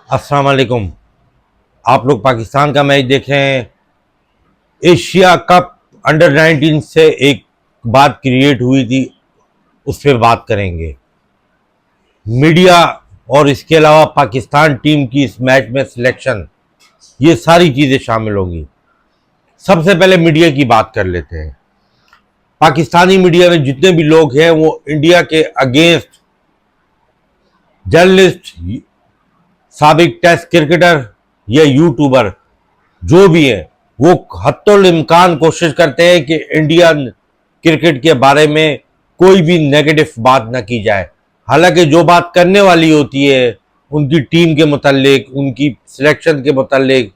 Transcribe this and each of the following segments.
अस्सलाम वालेकुम। आप लोग पाकिस्तान का मैच देख रहे हैं। एशिया कप अंडर 19 से एक बात क्रिएट हुई थी, उस पर बात करेंगे। मीडिया और इसके अलावा पाकिस्तान टीम की इस मैच में सिलेक्शन, ये सारी चीज़ें शामिल होंगी। सबसे पहले मीडिया की बात कर लेते हैं। पाकिस्तानी मीडिया में जितने भी लोग हैं वो इंडिया के अगेंस्ट जर्नलिस्ट, साबिक टेस्ट क्रिकेटर या यूट्यूबर जो भी है, वो हत्तुल इम्कान कोशिश करते हैं कि इंडियन क्रिकेट के बारे में कोई भी नेगेटिव बात ना की जाए। हालांकि जो बात करने वाली होती है उनकी टीम के मुतालिक, उनकी सिलेक्शन के मुतालिक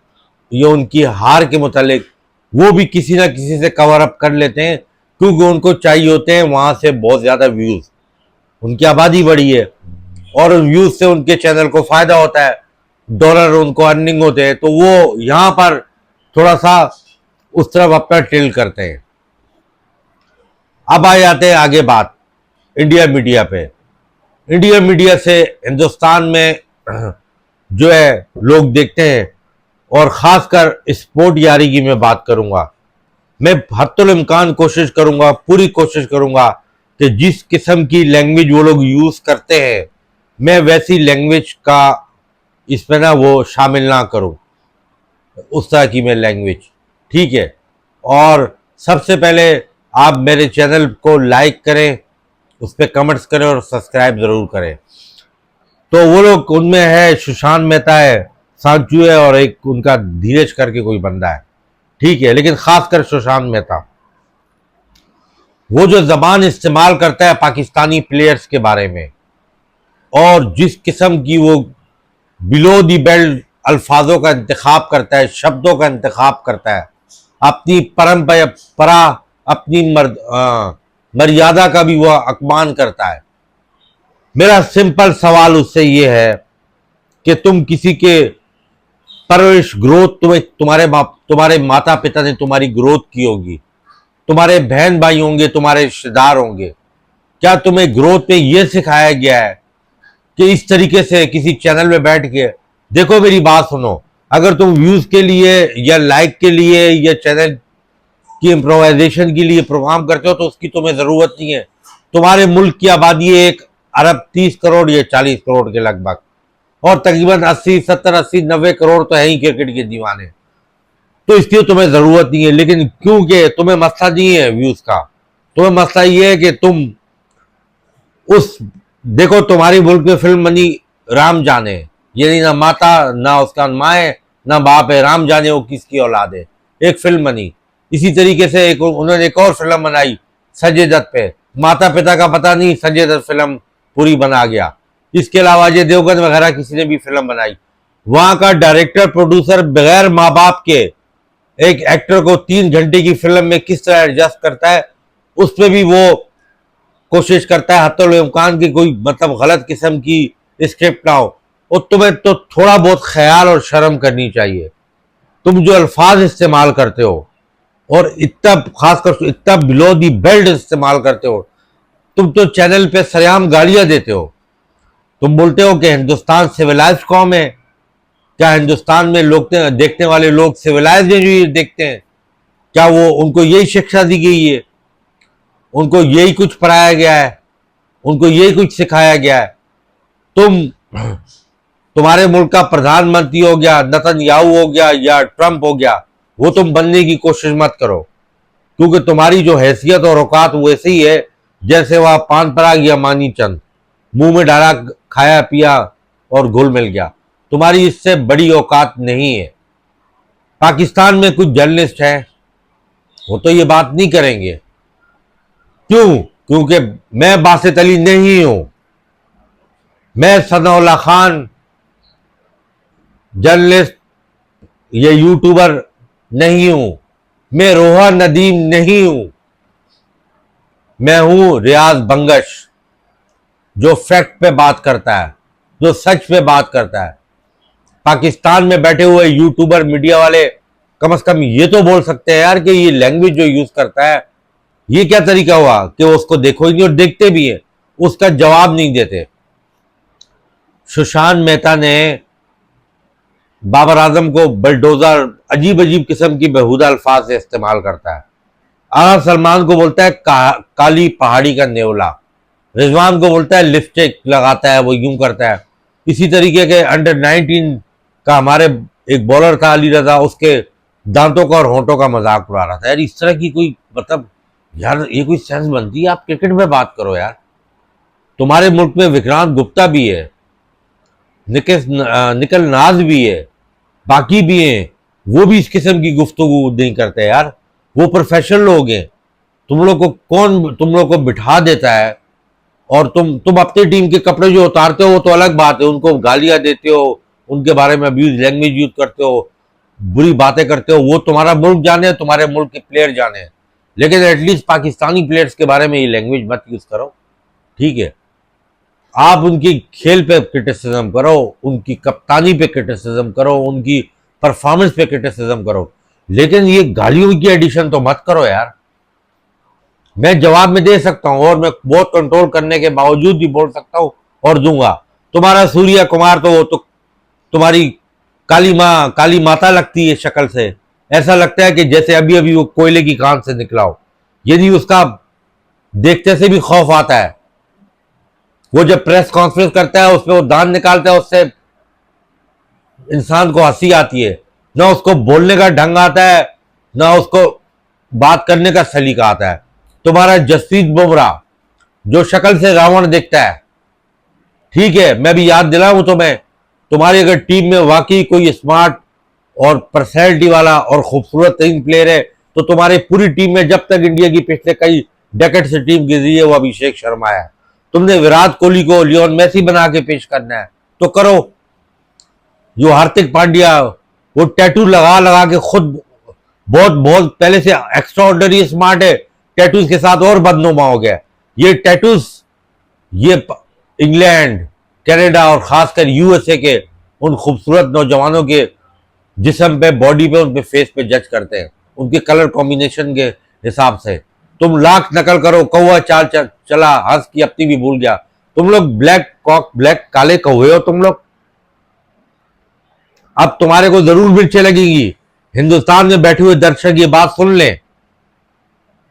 या उनकी हार के मुतालिक, वो भी किसी ना किसी से कवर अप कर लेते हैं, क्योंकि उनको चाहिए होते हैं वहां से बहुत ज़्यादा व्यूज़। उनकी आबादी बढ़ी है और व्यूज़ से उनके चैनल को फ़ायदा होता है, डॉलर उनको अर्निंग होते हैं, तो वो यहाँ पर थोड़ा सा उस तरफ अपना टिल करते हैं। अब आ जाते हैं आगे बात इंडिया मीडिया पे। इंडिया मीडिया से हिंदुस्तान में जो है लोग देखते हैं, और ख़ासकर स्पोर्ट यारी की मैं बात करूँगा। मैं हत्तुल इम्कान कोशिश करूँगा, पूरी कोशिश करूँगा कि जिस किस्म की लैंग्वेज वो लोग यूज़ करते हैं, मैं वैसी लैंग्वेज का इसमें ना वो शामिल ना करूँ, उस तरह की मैं लैंग्वेज, ठीक है। और सबसे पहले आप मेरे चैनल को लाइक करें, उस पर कमेंट्स करें और सब्सक्राइब ज़रूर करें। तो वो लोग, उनमें है सुशांत मेहता है, सांचू है, और एक उनका धीरज करके कोई बंदा है, ठीक है। लेकिन खासकर सुशांत मेहता, वो जो जबान इस्तेमाल करता है पाकिस्तानी प्लेयर्स के बारे में, और जिस किस्म की वो बिलो दी बेल्ट अल्फाजों का इंतखाब करता है, शब्दों का इंतखाब करता है, अपनी परंपरा, अपनी मर्यादा का भी वह अपमान करता है। मेरा सिंपल सवाल उससे ये है कि तुम किसी के परवरिश, ग्रोथ, तुम्हारे माता पिता ने तुम्हारी ग्रोथ की होगी, तुम्हारे बहन भाई होंगे, तुम्हारे रिश्तेदार होंगे, क्या तुम्हें ग्रोथ में यह सिखाया गया है कि इस तरीके से किसी चैनल में बैठ के, देखो मेरी बात सुनो, अगर तुम व्यूज के लिए या लाइक के लिए या चैनल की इम्प्रोवाइजेशन के लिए प्रोग्राम करते हो तो उसकी तुम्हें जरूरत नहीं है। तुम्हारे मुल्क की आबादी है 1 अरब 30 करोड़ या 40 करोड़ के लगभग, और तकरीबन 80, 70, 80, 90 करोड़ तो है ही क्रिकेट के दीवाने, तो इसकी तुम्हें जरूरत नहीं है। लेकिन क्योंकि तुम्हें मसला नहीं है व्यूज का, तुम्हें मसला ये है कि तुम उस, देखो तुम्हारी मुल्क में फिल्म बनी राम जाने, यानी ना माता ना उसका माँ है ना बाप है, राम जाने वो किसकी औलाद है, एक फिल्म बनी। इसी तरीके से उन्होंने एक और फिल्म बनाई संजय दत्त पे, माता पिता का पता नहीं, संजय दत्त फिल्म पूरी बना गया। इसके अलावा अजय देवगन वगैरह किसी ने भी फिल्म बनाई, वहां का डायरेक्टर प्रोड्यूसर बगैर माँ बाप के एक एक्टर को 3 घंटे की फिल्म में किस तरह एडजस्ट करता है, उस पर भी वो कोशिश करता है हत्तुल इम्कान की कोई मतलब गलत किस्म की स्क्रिप्ट ना हो। और तुम्हें तो थोड़ा बहुत ख्याल और शर्म करनी चाहिए। तुम जो अल्फाज इस्तेमाल करते हो और इतना खासकर इतना बिलो दी बेल्ट इस्तेमाल करते हो, तुम तो चैनल पे सरेआम गालियां देते हो। तुम बोलते हो कि हिंदुस्तान सिविलाइज्ड कौम है। क्या हिंदुस्तान में लोग, देखने वाले लोग सिविलाइज्ड हैं जो ये देखते हैं? क्या वो, उनको यही शिक्षा दी गई है, उनको यही कुछ पढ़ाया गया है, उनको यही कुछ सिखाया गया है? तुम्हारे मुल्क का प्रधानमंत्री हो गया नेतन्याहू हो गया या ट्रंप हो गया, वो तुम बनने की कोशिश मत करो, क्योंकि तुम्हारी जो हैसियत और औकात वैसे ही है जैसे वह पान पराग या मानी चंद, मुंह में डाला, खाया पिया और घुल मिल गया। तुम्हारी इससे बड़ी औकात नहीं है। पाकिस्तान में कुछ जर्नलिस्ट हैं, वो तो ये बात नहीं करेंगे। क्यों? क्योंकि मैं बासित अली नहीं हूं, मैं सनाउल्लाह खान जर्नलिस्ट या यूट्यूबर नहीं हूं, मैं रोहा नदीम नहीं हूं, मैं हूं रियाज बंगश, जो फैक्ट पे बात करता है, जो सच पे बात करता है। पाकिस्तान में बैठे हुए यूट्यूबर मीडिया वाले कम से कम ये तो बोल सकते हैं यार कि ये लैंग्वेज जो यूज करता है, ये क्या तरीका हुआ कि उसको देखो ही नहीं, और देखते भी है उसका जवाब नहीं देते। सुशांत मेहता ने बाबर आजम को बलडोजर, अजीब अजीब किस्म की बेहुदा अल्फाज से इस्तेमाल करता है। आगा सलमान को बोलता है काली पहाड़ी का नेवला, रिजवान को बोलता है लिपस्टिक लगाता है, वो यूं करता है। इसी तरीके के अंडर 19 का हमारे एक बॉलर था अली रजा, उसके दांतों का और होंठों का मजाक उड़ा रहा था। यार इस तरह की कोई मतलब, यार ये कोई सेंस बनती है? आप क्रिकेट में बात करो यार। तुम्हारे मुल्क में विक्रांत गुप्ता भी है, निकल नाज भी है, बाकी भी हैं, वो भी इस किस्म की गुफ्तगू नहीं करते यार। वो प्रोफेशनल लोग हैं। तुम लोग को बिठा देता है और तुम अपनी टीम के कपड़े जो उतारते हो वो तो अलग बात है, उनको गालियां देते हो, उनके बारे में अब्यूज लैंग्वेज यूज करते हो, बुरी बातें करते हो, वो तुम्हारा मुल्क जाने, तुम्हारे मुल्क के प्लेयर जाने। लेकिन एटलीस्ट पाकिस्तानी प्लेयर्स के बारे में ये लैंग्वेज मत यूज करो, ठीक है? आप उनकी खेल पे क्रिटिसिज्म करो, उनकी कप्तानी पे क्रिटिसिज्म करो, उनकी परफॉर्मेंस पे क्रिटिसिज्म करो, लेकिन ये गालियों की एडिशन तो मत करो यार। मैं जवाब में दे सकता हूं और मैं बहुत कंट्रोल करने के बावजूद भी बोल सकता हूं और दूंगा। तुम्हारा सूर्या कुमार तो वो तो तुम्हारी काली माता लगती है शक्ल से। ऐसा लगता है कि जैसे अभी अभी वो कोयले की कान से निकला हो। यदि उसका देखते से भी खौफ आता है। वो जब प्रेस कॉन्फ्रेंस करता है उसमें वो दांत निकालता है, उससे इंसान को हंसी आती है। ना उसको बोलने का ढंग आता है, ना उसको बात करने का सलीका आता है। तुम्हारा जसप्रीत बुमराह जो शक्ल से रावण दिखता है, ठीक है, मैं भी याद दिलाऊं तुम्हें, तुम्हारी अगर टीम में वाकई कोई स्मार्ट और पर्सनैलिटी वाला और खूबसूरत तरीन प्लेयर है तो तुम्हारी पूरी टीम में जब तक इंडिया की पिछले कई डेकेड से टीम गिरी है वो अभिषेक शर्मा है। तुमने विराट कोहली को लियोन मेसी बना के पेश करना है तो करो। जो हार्दिक पांड्या वो टैटू लगा लगा के खुद बहुत बहुत पहले से एक्स्ट्रा ऑर्डिनरी स्मार्ट है, टैटूज के साथ और बदनुमा हो गया। ये टैटूज ये इंग्लैंड, कनाडा और खासकर यूएसए के उन खूबसूरत नौजवानों के जिस्म पे, बॉडी पे, उनके फेस पे जज करते हैं उनके कलर कॉम्बिनेशन के हिसाब से। तुम लाख नकल करो, कौवा चाल चला हंस की अपनी भी भूल गया। तुम लोग ब्लैक कॉक, ब्लैक काले कौवे हो तुम लोग। अब तुम्हारे को जरूर मिर्चें लगेगी। हिंदुस्तान में बैठे हुए दर्शक ये बात सुन लें,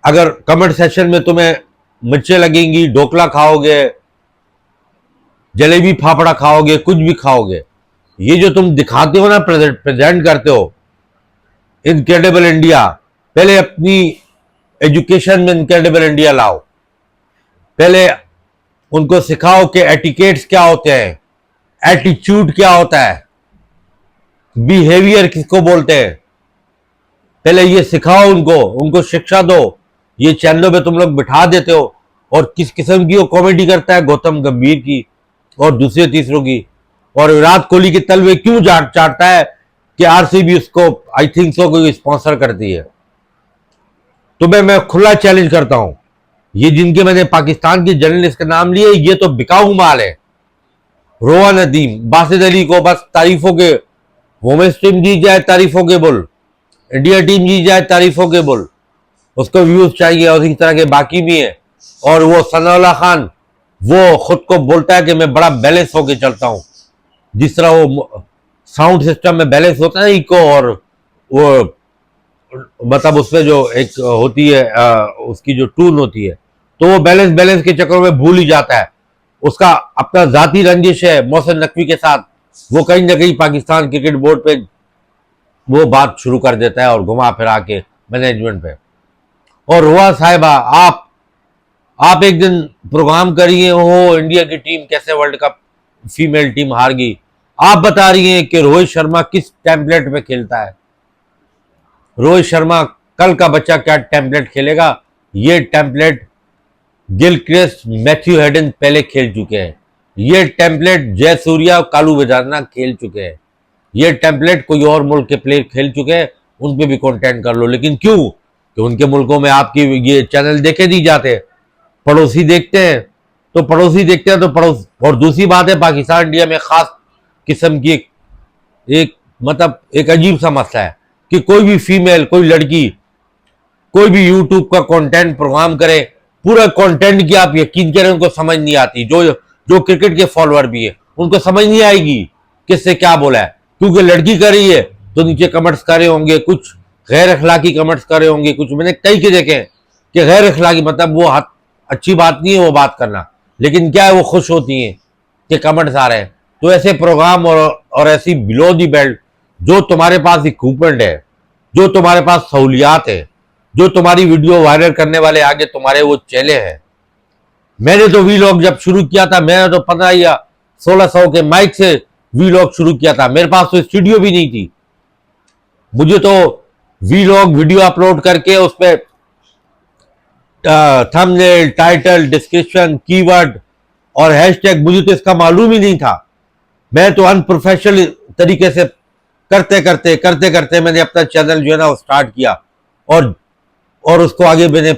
अगर कमेंट सेक्शन में तुम्हें मिर्चें लगेंगी, ढोकला खाओगे, जलेबी फाफड़ा खाओगे, कुछ भी खाओगे, ये जो तुम दिखाते हो ना, प्रेजेंट करते हो इनक्रेडिबल इंडिया, पहले अपनी एजुकेशन में इनक्रेडिबल इंडिया लाओ। पहले उनको सिखाओ कि एटिकेट्स क्या होते हैं, एटीट्यूड क्या होता है, बिहेवियर किसको बोलते हैं। पहले ये सिखाओ उनको शिक्षा दो। ये चैनलों पे तुम लोग बिठा देते हो और किस किस्म की वो कॉमेडी करता है, गौतम गंभीर की और दूसरे तीसरों की, और विराट कोहली के तलवे क्यों चाटता है कि आरसीबी उसको आई थिंक सो कोई स्पॉन्सर करती है। तुम्हें मैं खुला चैलेंज करता हूं, ये जिनके मैंने पाकिस्तान के जर्नलिस्ट का नाम लिए ये तो बिकाऊ माल है। रोआ नदीम, बासित अली को बस तारीफों के, वुमेन्स टीम जीत जाए तारीफों के बुल, इंडिया टीम जीत जाए तारीफों के बुल, उसको व्यूज चाहिए और इसी तरह के बाकी भी हैं। और वो सनाउल्लाह खान वो खुद को बोलता है कि मैं बड़ा बैलेंस होके चलता हूं, जिस तरह वो साउंड सिस्टम में बैलेंस होता है इको, और वो मतलब उसमें जो एक होती है उसकी जो टून होती है, तो वो बैलेंस के चक्कर में भूल ही जाता है। उसका अपना जाती रंजिश है मोहसिन नकवी के साथ, वो कहीं ना कहीं पाकिस्तान क्रिकेट बोर्ड पे वो बात शुरू कर देता है और घुमा फिरा के मैनेजमेंट पे। और रुआ साहिबा, आप एक दिन प्रोग्राम करिए हो इंडिया की टीम कैसे वर्ल्ड कप फीमेल टीम हार गई, आप बता रही हैं कि रोहित शर्मा किस टेम्पलेट पे खेलता है। रोहित शर्मा कल का बच्चा क्या टेम्पलेट खेलेगा, ये टेम्पलेट गिलक्रिस्ट, मैथ्यू हेडन पहले खेल चुके हैं। ये टेम्पलेट जयसूर्या, कालू बेदारना खेल चुके हैं। ये टेम्पलेट कोई और मुल्क के प्लेयर खेल चुके हैं, उन पे भी कंटेंट कर लो। लेकिन क्यों कि उनके मुल्कों में आपकी ये चैनल देखे नहीं जाते, पड़ोसी देखते हैं तो पड़ोस। और दूसरी बात है, पाकिस्तान इंडिया में खास किस्म की एक मतलब एक अजीब सा मसला है कि कोई भी फीमेल, कोई लड़की, कोई भी यूट्यूब का कंटेंट प्रोग्राम करे, पूरा कंटेंट की आप यकीन करें उनको समझ नहीं आती। जो क्रिकेट के फॉलोअर भी है उनको समझ नहीं आएगी किससे क्या बोला है। क्योंकि लड़की कर रही है तो नीचे कमेंट्स कर रहे होंगे, कुछ गैर अखलाकी कमेंट्स कर रहे होंगे, कुछ मैंने कई के देखे हैं कि गैर अखलाकी मतलब वो अच्छी बात नहीं है वो बात करना, लेकिन क्या है वो खुश होती हैं कि कमेंट्स आ रहे हैं। तो ऐसे प्रोग्राम और ऐसी बिलो दी बेल्ट जो तुम्हारे पास इक्विपमेंट है, जो तुम्हारे पास सहूलियात है, जो तुम्हारी वीडियो वायरल करने वाले आगे तुम्हारे वो चेले हैं। मैंने तो वीलॉग जब शुरू किया था, मैंने तो 15 या 1600 के माइक से वीलॉग शुरू किया था, मेरे पास तो स्टूडियो भी नहीं थी। मुझे तो वीलॉग वीडियो अपलोड करके उस पर थंबनेल, टाइटल, डिस्क्रिप्शन, कीवर्ड और हैशटैग, मुझे तो इसका मालूम ही नहीं था। मैं तो अनप्रोफेशनल तरीके से करते करते मैंने अपना चैनल जो है ना स्टार्ट किया, और उसको आगे मैंने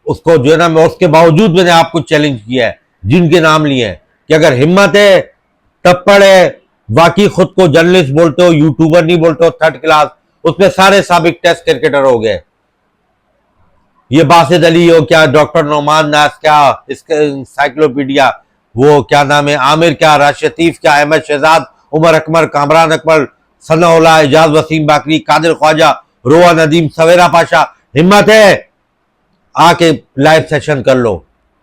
उसको जो है ना मैं उसके बावजूद मैंने आपको चैलेंज किया है, जिनके नाम लिए हैं कि अगर हिम्मत है टप्पड़ है, बाकी खुद को जर्नलिस्ट बोलते हो, यूट्यूबर नहीं बोलते हो, थर्ड क्लास, उसमें सारे साबिक टेस्ट क्रिकेटर हो गए। ये बासित अली हो क्या, डॉक्टर नोमान नास क्या, इसके इंसाइक्लोपीडिया वो क्या नाम है, आमिर क्या, राशिद लतीफ क्या, अहमद शहजाद, उमर अकमर, कामरान अकबर, सनाउल्लाह, एजाज वसीम बाकरी, कादिर ख्वाजा, रोआ नदीम, सवेरा पाशा। हिम्मत है आके लाइव सेशन कर लो।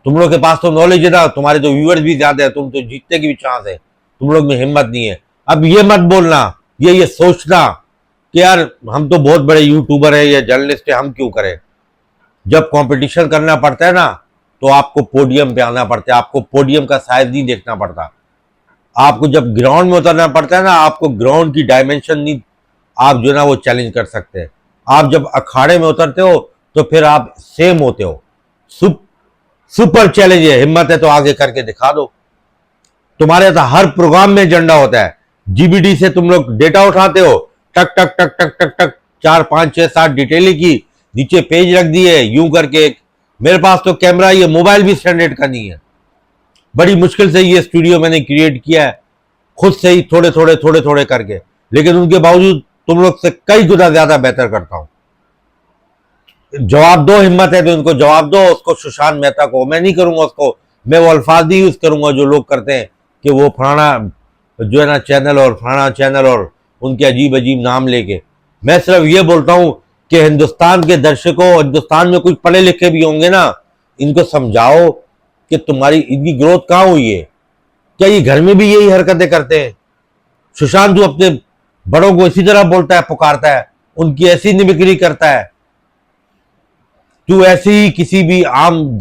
तुम लोग के पास तो नॉलेज है ना, तुम्हारे तो व्यूअर्स भी ज्यादा है, तुम तो जीतने की भी चांस है, तुम लोग में हिम्मत नहीं है। अब ये मत बोलना, ये सोचना कि यार हम तो बहुत बड़े यूट्यूबर है या जर्नलिस्ट है, हम क्यों करें। जब कंपटीशन करना पड़ता है ना तो आपको पोडियम पे आना पड़ता है, आपको पोडियम का साइज नहीं देखना पड़ता। आपको जब ग्राउंड में उतरना पड़ता है ना, आपको ग्राउंड की डायमेंशन नहीं आप जो ना वो चैलेंज कर सकते हैं। आप जब अखाड़े में उतरते हो तो फिर आप सेम होते हो। सुपर चैलेंज है, हिम्मत है तो आगे करके दिखा दो। तुम्हारे तो हर प्रोग्राम में एजेंडा होता है, जीबीडी से तुम लोग डेटा उठाते हो, टक टक टक टक टक टक 4 5 6 7 डिटेल की, नीचे पेज रख दिए यूं करके। मेरे पास तो कैमरा, ये मोबाइल भी स्टैंडर्ड का नहीं है, बड़ी मुश्किल से ये स्टूडियो मैंने क्रिएट किया है खुद से ही, थोड़े थोड़े करके, लेकिन उनके बावजूद तुम लोग से कई गुना ज्यादा बेहतर करता हूं। जवाब दो, हिम्मत है तो उनको जवाब दो, उसको सुशांत मेहता को। मैं नहीं करूंगा उसको, मैं वो अल्फाज नहीं यूज करूंगा जो लोग करते हैं कि वो फलाना जो है ना चैनल और फलाना चैनल और उनके अजीब अजीब नाम लेके। मैं सिर्फ ये बोलता हूं कि हिंदुस्तान के दर्शकों, हिंदुस्तान में कुछ पढ़े लिखे भी होंगे ना, इनको समझाओ कि तुम्हारी इनकी ग्रोथ कहाँ हुई है। क्या ये घर में भी यही हरकतें करते हैं? सुशांत जो अपने बड़ों को इसी तरह बोलता है, पुकारता है, उनकी ऐसी निमिक्री करता है। तू ऐसे ही किसी भी आम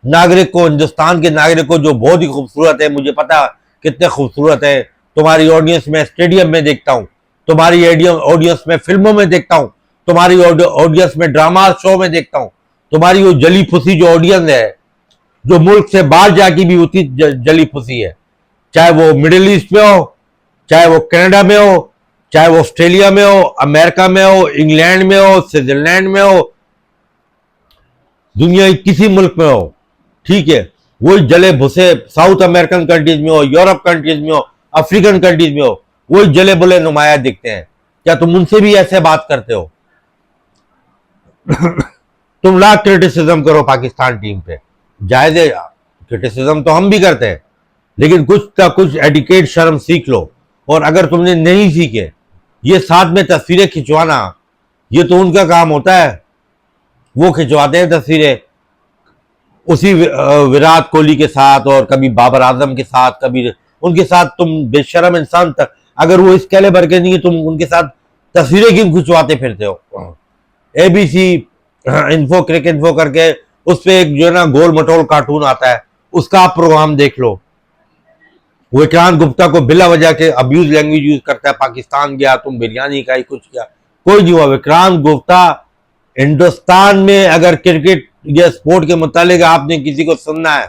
नागरिक को, हिंदुस्तान के नागरिक को जो बहुत ही खूबसूरत है, मुझे पता कितने खूबसूरत है, तुम्हारी ऑडियंस में स्टेडियम में देखता हूं, तुम्हारी ऑडियंस में फिल्मों में देखता हूं, तुम्हारी ऑडियंस में ड्रामा शो में देखता हूं, तुम्हारी वो जली फुसी जो ऑडियंस है, जो मुल्क से बाहर जाके भी उतनी जली फुसी है, चाहे वो मिडिल ईस्ट में हो, चाहे वो कनाडा में हो, चाहे वो ऑस्ट्रेलिया में हो, अमेरिका में हो, इंग्लैंड में हो, स्विट्जरलैंड में हो, दुनिया के किसी मुल्क में हो, ठीक है, वही जले भुसे साउथ अमेरिकन कंट्रीज में हो, यूरोप कंट्रीज में हो, अफ्रीकन कंट्रीज में हो, वही जले बुले नुमाया दिखते हैं। क्या तुम उनसे भी ऐसे बात करते हो? तुम लाख क्रिटिसिज्म करो पाकिस्तान टीम पे, जायज है, क्रिटिसिज्म तो हम भी करते हैं, लेकिन कुछ का कुछ एडिकेट शर्म सीख लो। और अगर तुमने नहीं सीखे, ये साथ में तस्वीरें खिंचवाना, ये तो उनका काम होता है, वो खिंचवाते हैं तस्वीरें उसी विराट कोहली के साथ और कभी बाबर आजम के साथ, कभी उनके साथ। तुम बेशरम इंसान तक अगर वो इस कैलिबर के नहीं है, तुम उनके साथ तस्वीरें क्यों खिंचवाते फिरते हो? एबीसी इन्फो क्रिक इन्फो करके उस पर एक जो है ना गोल मटोल कार्टून आता है, उसका आप प्रोग्राम देख लो। विक्रांत गुप्ता को बिला वजह के अब्यूज लैंग्वेज यूज करता है, पाकिस्तान गया तुम बिरयानी खाई, कुछ किया, कोई नहीं हुआ। विक्रांत गुप्ता हिंदुस्तान में अगर क्रिकेट या स्पोर्ट के मुतालिक आपने किसी को सुनना है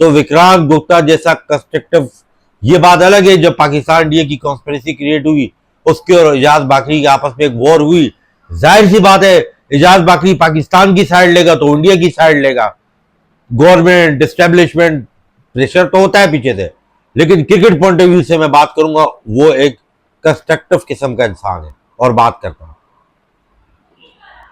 तो विक्रांत गुप्ता जैसा कंस्ट्रक्टिव। ये बात अलग है जब पाकिस्तान इंडिया की कॉन्स्पिरेसी क्रिएट हुई, उसके और एजाज बाकरी के आपस में एक वॉर हुई, जाहिर सी बात है एजाज बाकरी पाकिस्तान की साइड लेगा तो इंडिया की साइड लेगा। गवर्नमेंट एस्टेब्लिशमेंट प्रेशर तो होता है पीछे से, लेकिन क्रिकेट पॉइंट ऑफ व्यू से मैं बात करूंगा, वो एक कंस्ट्रक्टिव किस्म का इंसान है और बात करता हूं।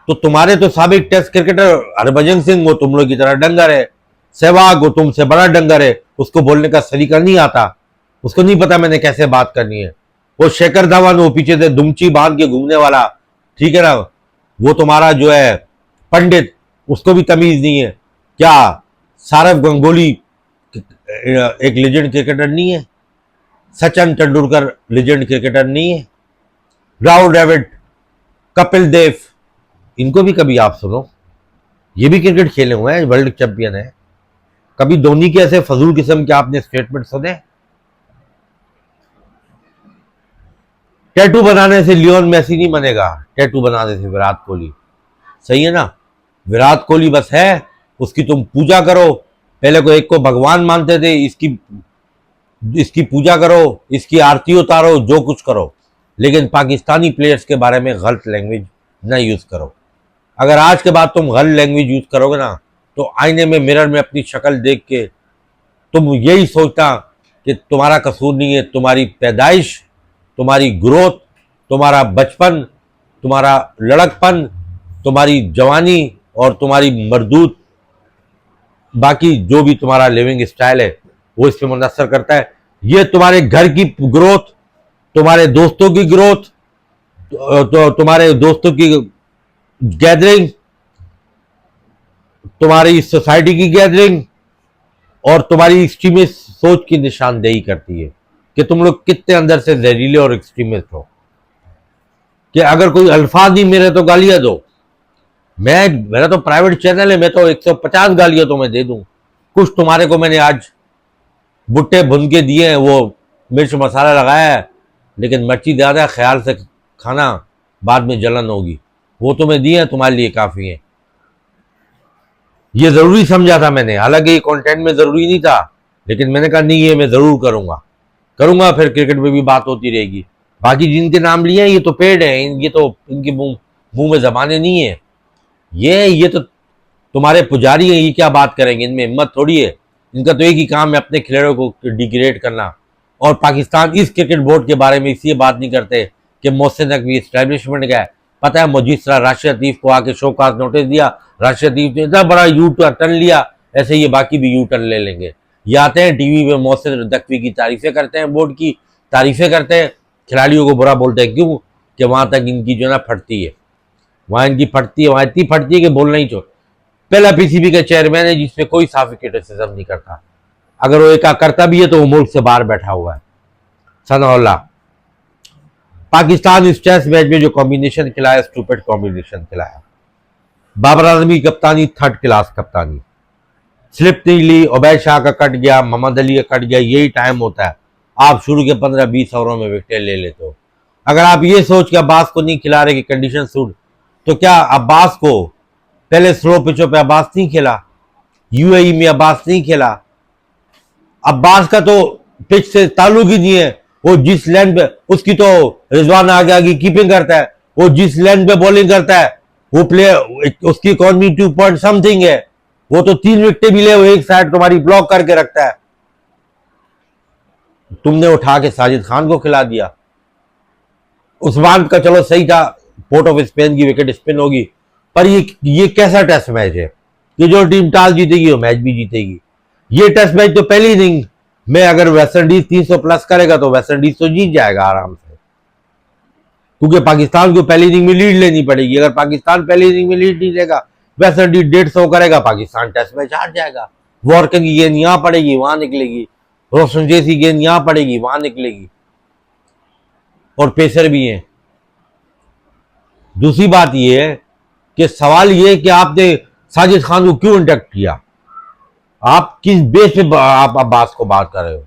तो तुम्हारे तो साबिक टेस्ट क्रिकेटर हरभजन सिंह वो तुम लोग की तरह डंगर है, सहवाग वो तुमसे बड़ा डंगर है, उसको बोलने का सलीका नहीं आता, उसको नहीं पता मैंने कैसे बात करनी है। वो शेखर धवन, वो पीछे से दुमची बांध के घूमने वाला, ठीक है ना, वो तुम्हारा जो है पंडित, उसको भी तमीज नहीं है। क्या सौरव गंगोली एक लेजेंड क्रिकेटर नहीं है? सचिन तेंदुलकर लेजेंड क्रिकेटर नहीं है? राहुल द्रविड़, कपिल देव, इनको भी कभी आप सुनो, ये भी क्रिकेट खेले हुए हैं, वर्ल्ड चैंपियन है। कभी धोनी के ऐसे फजूल किस्म के आपने स्टेटमेंट सुने? टैटू बनाने से लियोन मेसी नहीं बनेगा, टैटू बनाने से विराट कोहली, सही है ना। विराट कोहली बस है, उसकी तुम पूजा करो। पहले को एक को भगवान मानते थे, इसकी इसकी पूजा करो, इसकी आरती उतारो, जो कुछ करो, लेकिन पाकिस्तानी प्लेयर्स के बारे में गलत लैंग्वेज न यूज करो। अगर आज के बाद तुम गलत लैंग्वेज यूज करोगे ना, तो आईने में मिरर में अपनी शक्ल देख के तुम यही सोचना कि तुम्हारा कसूर नहीं है, तुम्हारी पैदाइश, तुम्हारी ग्रोथ, तुम्हारा बचपन, तुम्हारा लड़कपन, तुम्हारी जवानी और तुम्हारी मर्दूत, बाकी जो भी तुम्हारा लिविंग स्टाइल है वो इस पर मुनसर करता है। ये तुम्हारे घर की ग्रोथ, तुम्हारे दोस्तों की ग्रोथ, तो तुम्हारे दोस्तों की गैदरिंग, तुम्हारी सोसाइटी की गैदरिंग और तुम्हारी एक्सट्रीमिस्ट सोच की निशानदेही करती है कि तुम लोग कितने अंदर से जहरीले और एक्सट्रीमिस्ट हो। कि अगर कोई अल्फाज नहीं मेरे तो गालियां दो, मेरा तो प्राइवेट चैनल है, मैं तो 150 गालियां तो मैं दे दूं। कुछ तुम्हारे को मैंने आज भुट्टे भुन के दिए हैं, वो मिर्च मसाला लगाया है, लेकिन मिर्ची ज़्यादा ख्याल से खाना, बाद में जलन होगी। वो तुम्हें दिए हैं, तुम्हारे लिए काफ़ी है। ये ज़रूरी समझा था मैंने, हालांकि ये कंटेंट में ज़रूरी नहीं था, लेकिन मैंने कहा नहीं, ये मैं ज़रूर करूँगा, फिर क्रिकेट में भी बात होती रहेगी। बाकी जिनके नाम लिए हैं ये तो पेड़ हैं, ये तो इनके मुंह में ज़बानें नहीं है। ये तो तुम्हारे पुजारी हैं, ये क्या बात करेंगे, इनमें हिम्मत थोड़ी है। इनका तो एक ही काम है, अपने खिलाड़ियों को डिग्रेड करना। और पाकिस्तान इस क्रिकेट बोर्ड के बारे में इसलिए बात नहीं करते कि मोहसिन नकवी इस्टेब्लिशमेंट का है। पता है, जिस तरह राशिद लतीफ़ को आके शोकाज नोटिस दिया, राशिद लतीफ़ ने इतना बड़ा यू टर्न लिया, ऐसे ये बाकी भी यू टर्न ले लेंगे। ये आते हैं टीवी पे मोहसिन नकवी की तारीफें करते हैं, बोर्ड की तारीफें करते हैं, खिलाड़ियों को बुरा बोलते हैं। क्यों? कि वहां तक इनकी जो ना फटती है, वहां इनकी फटती है, वहां इतनी फटती है कि बोलना ही छोड़। पहला पीसीबी का चेयरमैन है जिसपे कोई साफी क्रिटिसिज्म नहीं करता, अगर वो एक करता भी है तो वो मुल्क से बाहर बैठा हुआ है। सनाउल्लाह। पाकिस्तान इस टेस्ट मैच में जो कॉम्बिनेशन खिलाया, स्टूपिड कॉम्बिनेशन खिलाया। बाबर आजमी की कप्तानी थर्ड क्लास कप्तानी, स्लिप नहीं ली, उबैद शाह का कट गया, मोहम्मद अली का कट गया। यही टाइम होता है, आप शुरू के 15-20 ओवरों में विकेट ले लेते हो। अगर आप ये सोच के अब्बास को नहीं खिला रहे कि कंडीशन सूट, तो क्या अब्बास को पहले स्लो पिचों पे अब्बास नहीं खेला? यूएई में अब्बास नहीं खेला? अब्बास का तो पिच से ताल्लुक ही नहीं है। वो जिस लेंथ पे, उसकी तो रिजवान आगे कीपिंग करता है, वो जिस लेंथ पे बॉलिंग करता है, वो प्लेयर, उसकी इकॉनमी 2 पॉइंट समथिंग है। वो तो 3 विकेट भी ले, वो एक साइड तुम्हारी ब्लॉक करके रखता है। तुमने उठा के साजिद खान को खिला दिया। उस्मान का चलो सही था, पोर्ट ऑफ स्पेन की विकेट स्पिन होगी, पर ये कैसा टेस्ट मैच है कि जो टीम टॉस जीतेगी वो मैच भी जीतेगी। ये टेस्ट मैच तो पहली इनिंग में अगर वेस्टइंडीज 300 प्लस करेगा तो वेस्टइंडीज तो जीत जाएगा आराम से, क्योंकि पाकिस्तान को पहली इनिंग में लीड लेनी पड़ेगी। अगर पाकिस्तान पहली इनिंग में लीड नहीं लेगा, वेस्टइंडीज 150 करेगा, पाकिस्तान टेस्ट मैच हार जाएगा। वॉर्कर की गेंद यहां पड़ेगी, वहां निकलेगी, रोशन जैसी गेंद यहां पड़ेगी, वहां निकलेगी, और पेसर भी हैं। दूसरी बात यह है कि सवाल यह है कि आपने साजिद खान को क्यों इंडक्ट किया? आप किस बेस पे आप अब्बास को बात कर रहे हो?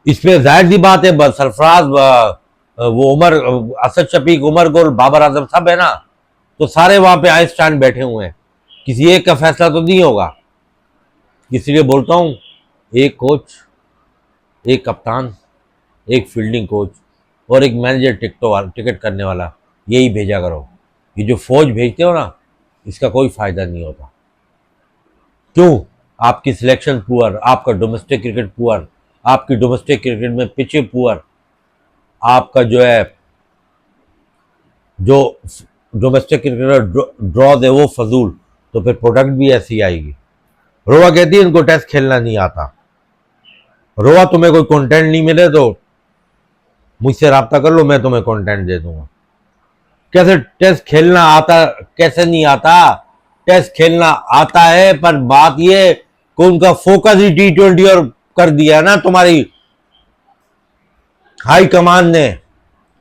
इस पे जाहिर सी बात है, सरफराज, वो उमर, असद शफीक, उमर गुल, बाबर आजम सब है ना, तो सारे वहां पे आइंस्टाइन बैठे हुए हैं, किसी एक का फैसला तो नहीं होगा। इसलिए बोलता हूं, एक कोच, एक कप्तान, एक फील्डिंग कोच और एक मैनेजर टिकट करने वाला, यही भेजा करो। ये जो फौज भेजते हो ना, इसका कोई फायदा नहीं होता। क्यों? आपकी सिलेक्शन पुअर, आपका डोमेस्टिक क्रिकेट पुअर, आपकी डोमेस्टिक क्रिकेट में पिचे पुअर, आपका जो है जो डोमेस्टिक क्रिकेटर ड्रॉ है वो फजूल, तो फिर प्रोडक्ट भी ऐसी आएगी। रोवा कहती है इनको टेस्ट खेलना नहीं आता। रोवा, तुम्हें कोई कंटेंट नहीं मिले तो मुझसे रब्ता कर लो, मैं तुम्हें कंटेंट दे दूंगा। कैसे टेस्ट खेलना आता, कैसे नहीं आता, टेस्ट खेलना आता है, पर बात ये कि उनका फोकस ही T20 और कर दिया ना तुम्हारी हाई कमान ने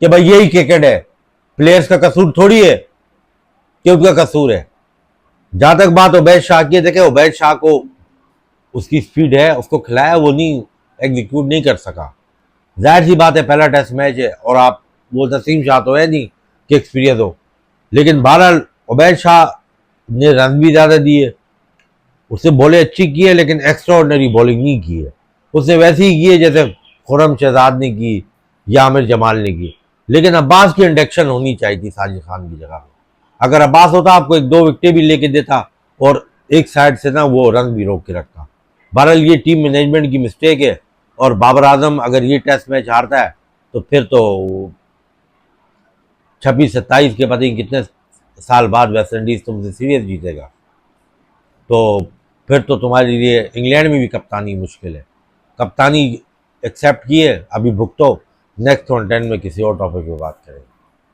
कि भाई यही क्रिकेट है। प्लेयर्स का कसूर थोड़ी है कि उनका कसूर है। जहां तक बात उबैद शाह की, देखे उबैद शाह को उसकी स्पीड है, उसको खिलाया, वो नहीं एग्जीक्यूट नहीं कर सका। जाहिर सी बात है, पहला टेस्ट मैच है और आप वो नसीम शाह तो है नहीं कि एक्सपीरियंस हो, लेकिन बहरहाल उबैद शाह ने रन भी ज़्यादा दिए, उससे बॉलें अच्छी की है, लेकिन एक्स्ट्रा ऑर्डनरी बॉलिंग नहीं की है। उसने वैसे ही की है जैसे खुर्रम शहजाद ने की या आमिर जमाल ने की। लेकिन अब्बास की इंडक्शन होनी चाहिए थी साजिद खान की जगह में। अगर अब्बास होता, आपको एक दो विकेटें भी लेके देता और एक साइड से ना वो रन भी रोक के रखता। बहरहाल ये टीम मैनेजमेंट की मिस्टेक है, और बाबर आजम अगर ये टेस्ट मैच हारता है तो फिर तो 26-27 के पता नहीं कितने साल बाद वेस्ट इंडीज तुमसे सीरीज जीतेगा। तो फिर तो तुम्हारे लिए इंग्लैंड में भी कप्तानी मुश्किल है। कप्तानी एक्सेप्ट की है, अभी भुगतो। नेक्स्ट कंटेंट में किसी और टॉपिक पे बात करेंगे।